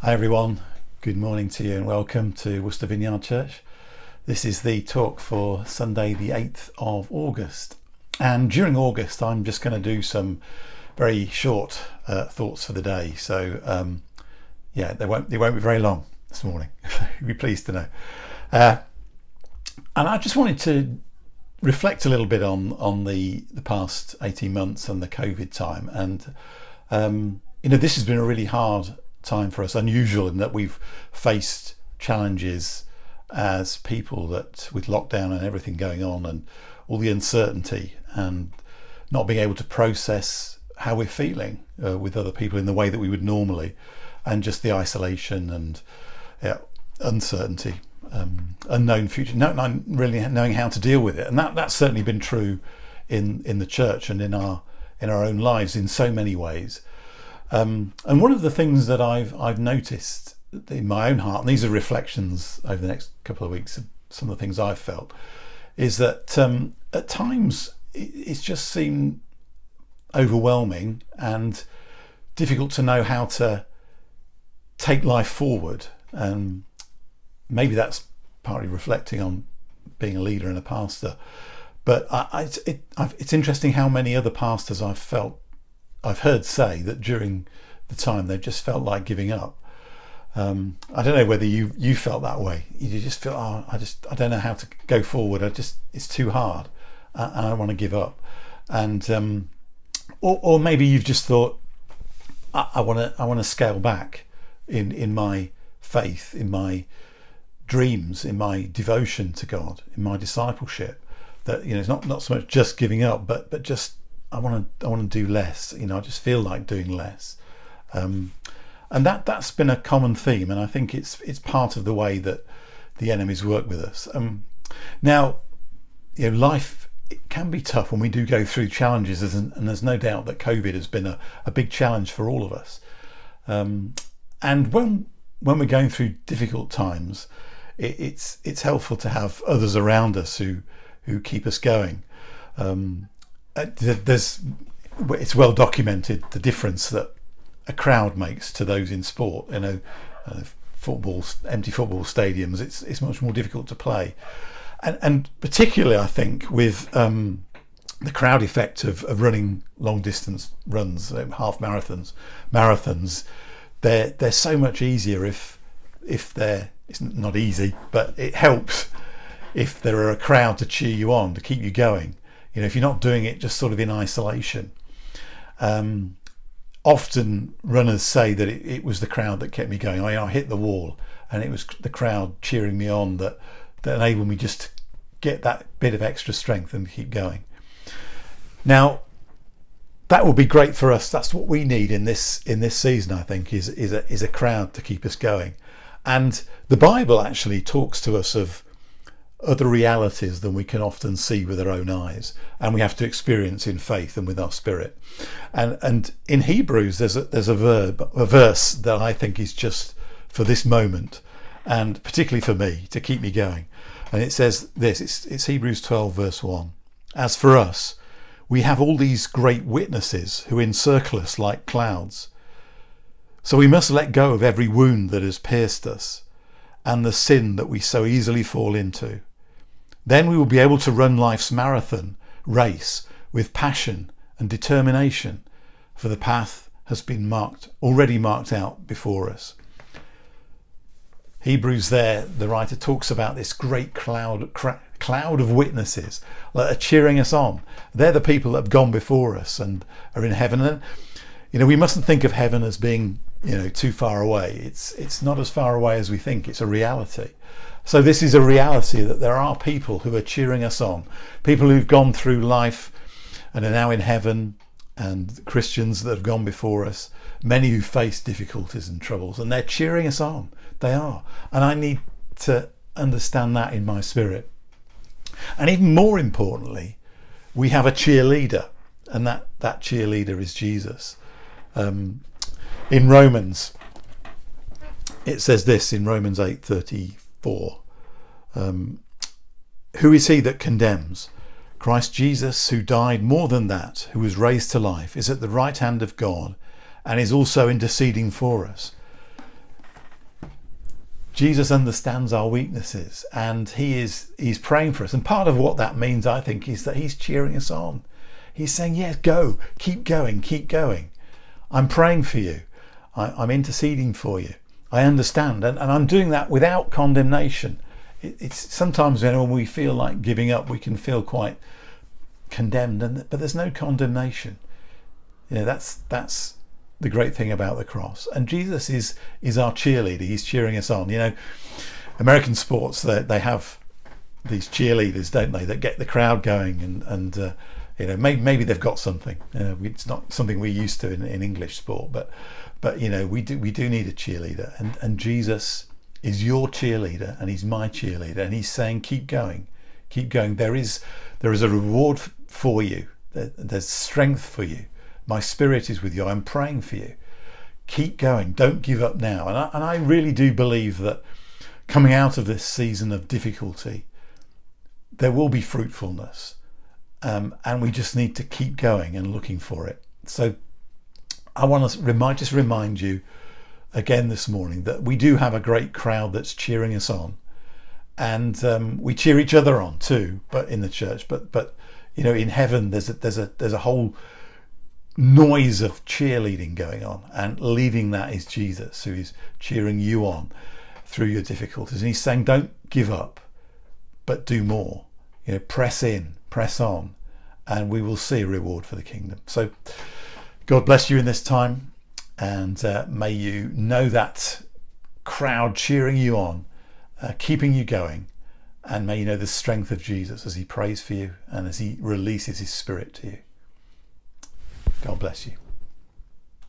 Hi everyone, good morning to you and welcome to Worcester Vineyard Church. This is the talk for Sunday the 8th of August, and during August I'm just going to do some very short thoughts for the day, so they won't be very long this morning. You'll be pleased to know. And I just wanted to reflect a little bit on the past 18 months and the COVID time, and this has been a really hard time for us, unusual in that we've faced challenges as people, that with lockdown and everything going on and all the uncertainty and not being able to process how we're feeling with other people in the way that we would normally, and just the isolation and uncertainty, unknown future, not really knowing how to deal with it. And that's certainly been true in the church and in our own lives in so many ways. And one of the things that I've noticed in my own heart, and these are reflections over the next couple of weeks of some of the things I've felt, is that at times it's just seemed overwhelming and difficult to know how to take life forward. And maybe that's partly reflecting on being a leader and a pastor. But it's interesting how many other pastors I've heard say that during the time they've just felt like giving up. I don't know whether you felt that way. You just feel, I don't know how to go forward. It's too hard, and I want to give up. And or maybe you've just thought, I want to scale back in my faith, in my dreams, in my devotion to God, in my discipleship. That it's not so much just giving up, but just I want to do less. I just feel like doing less, and that's been a common theme, and I think it's part of the way that the enemies work with us. Now, life, it can be tough when we do go through challenges, and there's no doubt that COVID has been a big challenge for all of us. And when we're going through difficult times, it's helpful to have others around us who keep us going. It's well documented the difference that a crowd makes to those in sport. Empty football stadiums, it's much more difficult to play, and particularly I think with the crowd effect of running long distance runs, half marathons, they're so much easier if it's not easy, but it helps if there are a crowd to cheer you on, to keep you going. If you're not doing it just sort of in isolation. Often runners say that it was the crowd that kept me going. I hit the wall, and it was the crowd cheering me on that enabled me just to get that bit of extra strength and keep going. Now, that will be great for us. That's what we need in this season, I think, is a crowd to keep us going. And the Bible actually talks to us of other realities than we can often see with our own eyes, and we have to experience in faith and with our spirit. And in Hebrews there's a verse that I think is just for this moment, and particularly for me, to keep me going. And it says this, it's Hebrews 12 verse 1. As for us, we have all these great witnesses who encircle us like clouds. So we must let go of every wound that has pierced us and the sin that we so easily fall into. Then we will be able to run life's marathon race with passion and determination, for the path has been already marked out before us. Hebrews there, the writer talks about this great cloud of witnesses that are cheering us on. They're the people that have gone before us and are in heaven. And we mustn't think of heaven as being too far away. It's not as far away as we think. It's a reality. So this is a reality that there are people who are cheering us on, people who've gone through life and are now in heaven, and Christians that have gone before us, many who face difficulties and troubles, and they're cheering us on. They are. And I need to understand that in my spirit. And even more importantly, we have a cheerleader, and that cheerleader is Jesus. In Romans, it says this in Romans 8:34. Who is he that condemns? Christ Jesus, who died, more than that, who was raised to life, is at the right hand of God and is also interceding for us. Jesus understands our weaknesses, and he's praying for us. And part of what that means, I think, is that he's cheering us on. He's saying, yes, go, keep going, keep going. I'm praying for you. I'm interceding for you. I understand. And I'm doing that without condemnation. It's sometimes when we feel like giving up, we can feel quite condemned, but there's no condemnation. That's the great thing about the cross. And Jesus is our cheerleader. He's cheering us on. American sports, they have these cheerleaders, don't they, that get the crowd going, and maybe they've got something. It's not something we're used to in English sport, but we do need a cheerleader, and Jesus is your cheerleader, and he's my cheerleader, and he's saying, keep going, keep going. There is a reward for you. There's strength for you. My spirit is with you. I'm praying for you. Keep going. Don't give up now. And I really do believe that coming out of this season of difficulty, there will be fruitfulness, and we just need to keep going and looking for it. So I want to remind you again this morning that we do have a great crowd that's cheering us on, and we cheer each other on too. But in the church, but in heaven, there's a whole noise of cheerleading going on, and leading that is Jesus, who is cheering you on through your difficulties. And he's saying, don't give up, but do more. Press in, press on, and we will see a reward for the kingdom. So God bless you in this time, and may you know that crowd cheering you on, keeping you going, and may you know the strength of Jesus as he prays for you and as he releases his spirit to you. God bless you.